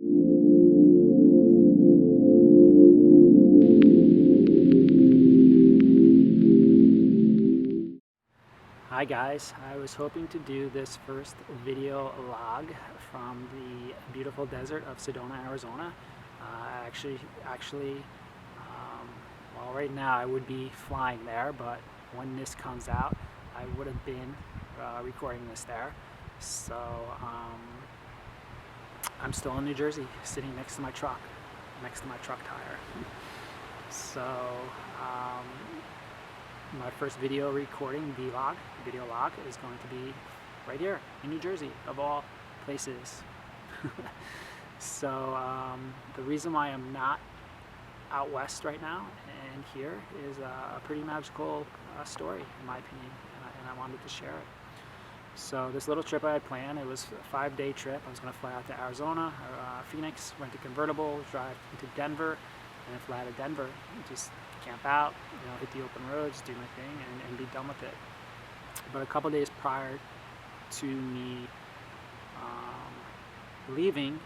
Hi guys, I was hoping to do this first video log from the beautiful desert of Sedona, Arizona. Actually, well, right now I would be flying there, but when this comes out, I would have been recording this there. So I'm still in New Jersey, sitting next to my truck tire. So my first video log is going to be right here in New Jersey, of all places. So the reason why I'm not out west right now and here is a pretty magical story, in my opinion, and I wanted to share it. So this little trip I had planned, it was a 5-day trip. I was going to fly out to Arizona, Phoenix, rent a convertible, drive into Denver, and then fly to Denver, just camp out, hit the open roads, do my thing, and be done with it. But a couple days prior to me leaving,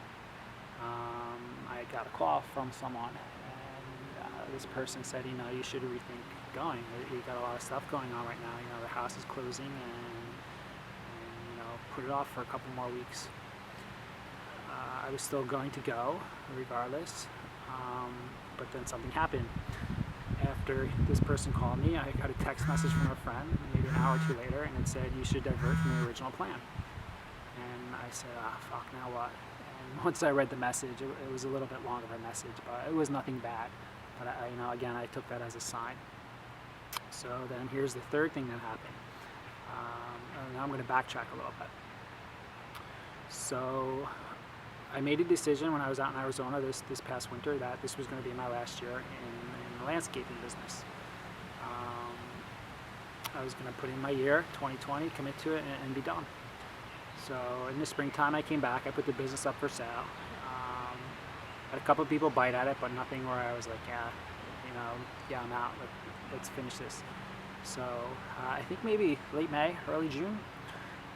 I got a call from someone, and this person said, you should rethink going. We got a lot of stuff going on right now. The house is closing, and put it off for a couple more weeks. I was still going to go regardless, but then something happened. After this person called me, I got a text message from a friend maybe an hour or two later, and it said, you should divert from the original plan. And I said, fuck, now what? And once I read the message, it was a little bit long of a message, but it was nothing bad. But again, I took that as a sign. So then here's the third thing that happened. Now I'm going to backtrack a little bit. So I made a decision when I was out in Arizona this past winter that this was going to be my last year in the landscaping business. I was going to put in my year, 2020, commit to it, and be done. So in the springtime I came back, I put the business up for sale. Had a couple of people bite at it, but nothing where I was like, yeah, I'm out, let's finish this. So I think maybe late May, early June,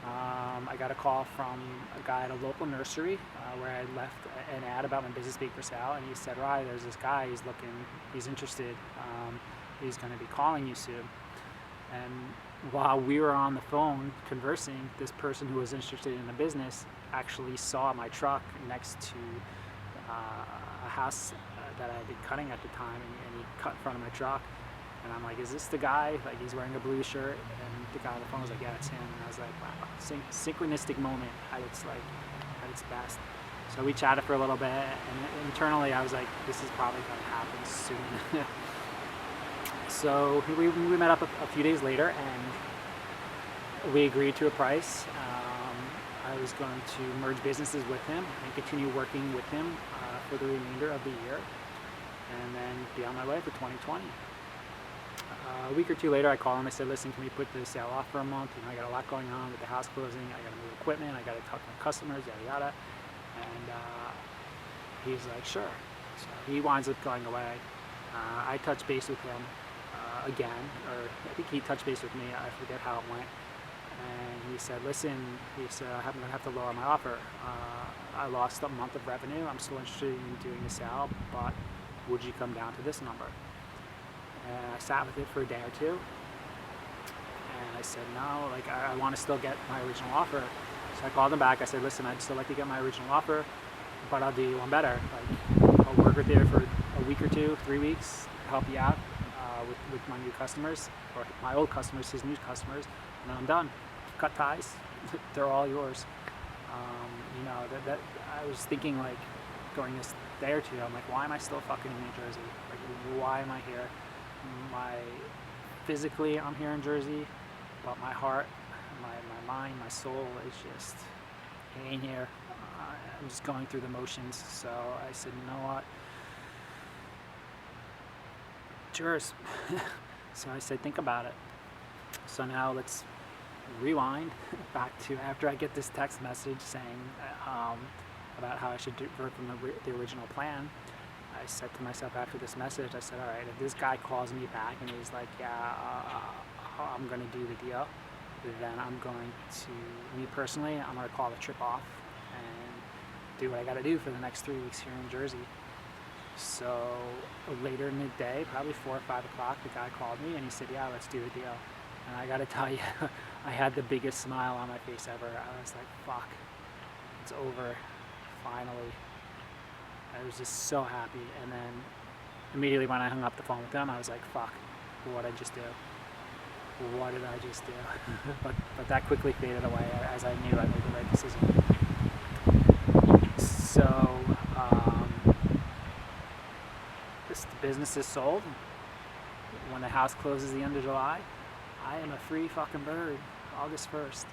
I got a call from a guy at a local nursery where I left an ad about my business being for sale, and he said, Ryan, there's this guy, he's interested, he's going to be calling you soon. And while we were on the phone conversing, this person who was interested in the business actually saw my truck next to a house that I had been cutting at the time, and he cut in front of my truck. And I'm like, is this the guy? Like, he's wearing a blue shirt, and the guy on the phone was like, yeah, it's him. And I was like, wow, synchronistic moment at its best. So we chatted for a little bit, and internally I was like, this is probably going to happen soon. So we met up a few days later, and we agreed to a price. I was going to merge businesses with him and continue working with him for the remainder of the year, and then be on my way for 2020. A week or two later, I called him. I said, listen, can we put the sale off for a month? I got a lot going on with the house closing. I got to move equipment. I got to talk to my customers, yada, yada. And he's like, sure. So he winds up going away. I touched base with him again, or I think he touched base with me. I forget how it went. And he said, listen, I'm going to have to lower my offer. I lost a month of revenue. I'm still interested in doing the sale, but would you come down to this number? And I sat with it for a day or two, and I said, no, like, I want to still get my original offer. So I called him back. I said, listen, I'd still like to get my original offer, but I'll do you one better. Like, I'll work with you for a week or two, 3 weeks, help you out with my new customers, or my old customers, his new customers, and then I'm done. Cut ties. They're all yours. That I was thinking, like, going this day or two, I'm like, why am I still fucking in New Jersey? Like, why am I here? Physically, I'm here in Jersey, but my heart, my mind, my soul is just, it ain't here. I'm just going through the motions. So I said, you know what? It's yours. So I said, think about it. So now let's rewind back to after I get this text message saying about how I should divert from the original plan. I said to myself after this message, I said, all right, if this guy calls me back and he's like, yeah, I'm going to do the deal, then I'm going to, me personally, I'm going to call the trip off, and do what I got to do for the next 3 weeks here in Jersey. So later in the day, probably 4 or 5 o'clock, the guy called me and he said, yeah, let's do the deal. And I got to tell you, I had the biggest smile on my face ever. I was like, fuck, it's over, finally. I was just so happy. And then immediately when I hung up the phone with them, I was like, fuck, what did I just do? What did I just do? but that quickly faded away as I knew I made the right decision. So, this business is sold. When the house closes the end of July, I am a free fucking bird, August 1st.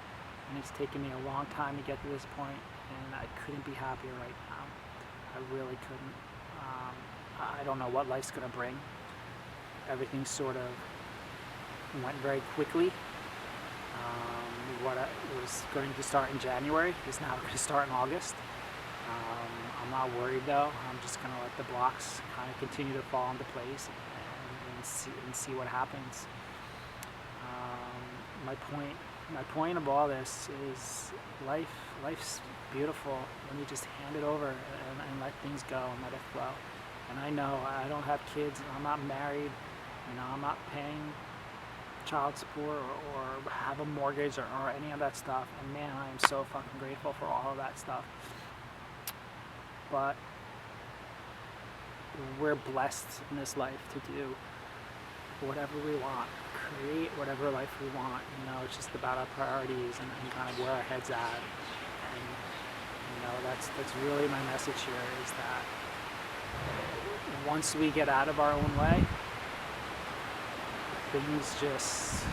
And it's taken me a long time to get to this point, and I couldn't be happier right now. I really couldn't. I don't know what life's gonna bring. Everything sort of went very quickly. What was going to start in January is now going to start in August. I'm not worried though. I'm just going to let the blocks kind of continue to fall into place and see what happens. My point of all this is life's beautiful when you just hand it over and let things go and let it flow. And I know I don't have kids, I'm not married, I'm not paying child support or have a mortgage or any of that stuff. And man, I am so fucking grateful for all of that stuff. But we're blessed in this life to do whatever we want, create whatever life we want. It's just about our priorities and kind of where our head's at. And that's really my message here, is that once we get out of our own way, things just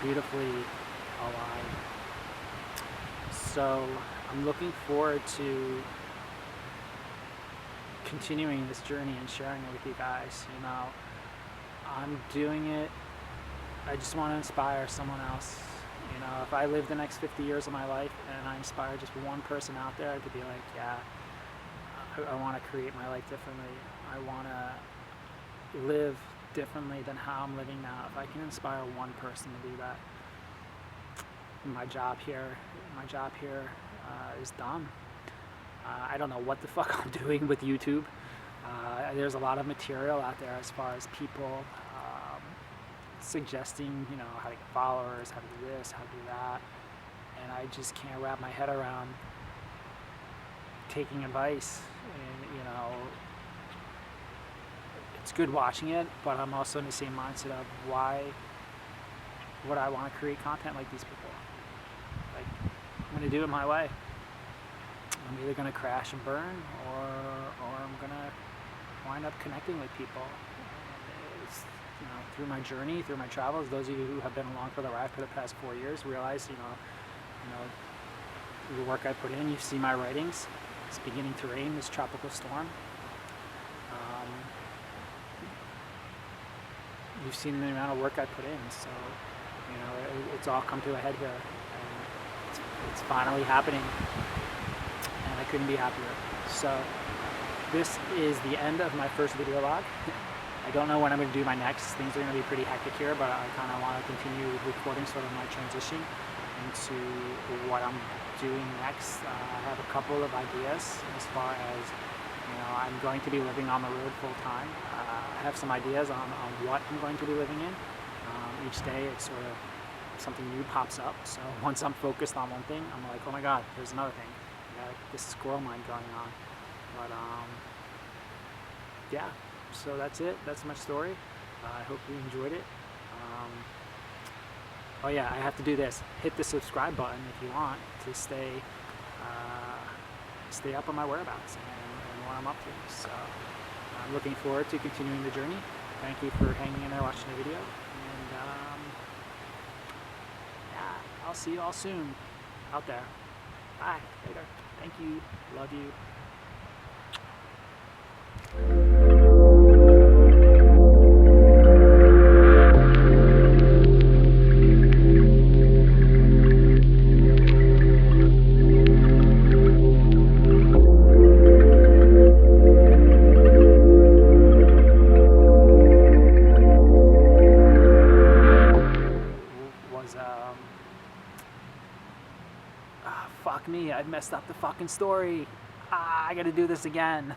beautifully align. So I'm looking forward to continuing this journey and sharing it with you guys. I'm doing it, I just want to inspire someone else. If I live the next 50 years of my life and I inspire just one person out there to be like, yeah, I want to create my life differently. I want to live differently than how I'm living now. If I can inspire one person to do that, my job here is done. I don't know what the fuck I'm doing with YouTube. There's a lot of material out there as far as people suggesting, how to get followers, how to do this, how to do that, and I just can't wrap my head around taking advice. And it's good watching it, but I'm also in the same mindset of why would I want to create content like these people? Like, I'm going to do it my way. I'm either going to crash and burn, or I'm going to wind up connecting with people. It's, through my journey, through my travels, those of you who have been along for the ride for the past 4 years realize, the work I put in. You see my writings. It's beginning to rain, this tropical storm. You've seen the amount of work I put in, so it's all come to a head here, and it's finally happening, and I couldn't be happier. So this is the end of my first video log. I don't know when I'm going to do my next. Things are going to be pretty hectic here, but I kind of want to continue recording sort of my transition into what I'm doing next. I have a couple of ideas as far as, I'm going to be living on the road full time. I have some ideas on what I'm going to be living in. Each day it's sort of something new pops up. So once I'm focused on one thing, I'm like, oh my God, there's another thing. I got this squirrel mind going on. But yeah, so that's it. That's my story. I hope you enjoyed it. Oh yeah, I have to do this. Hit the subscribe button if you want to stay up on my whereabouts and what I'm up to. So I'm looking forward to continuing the journey. Thank you for hanging in there watching the video. And yeah, I'll see you all soon out there. Bye. Later. Thank you. Love you. Fuck me, I messed up the fucking fucking story. I gotta do this again.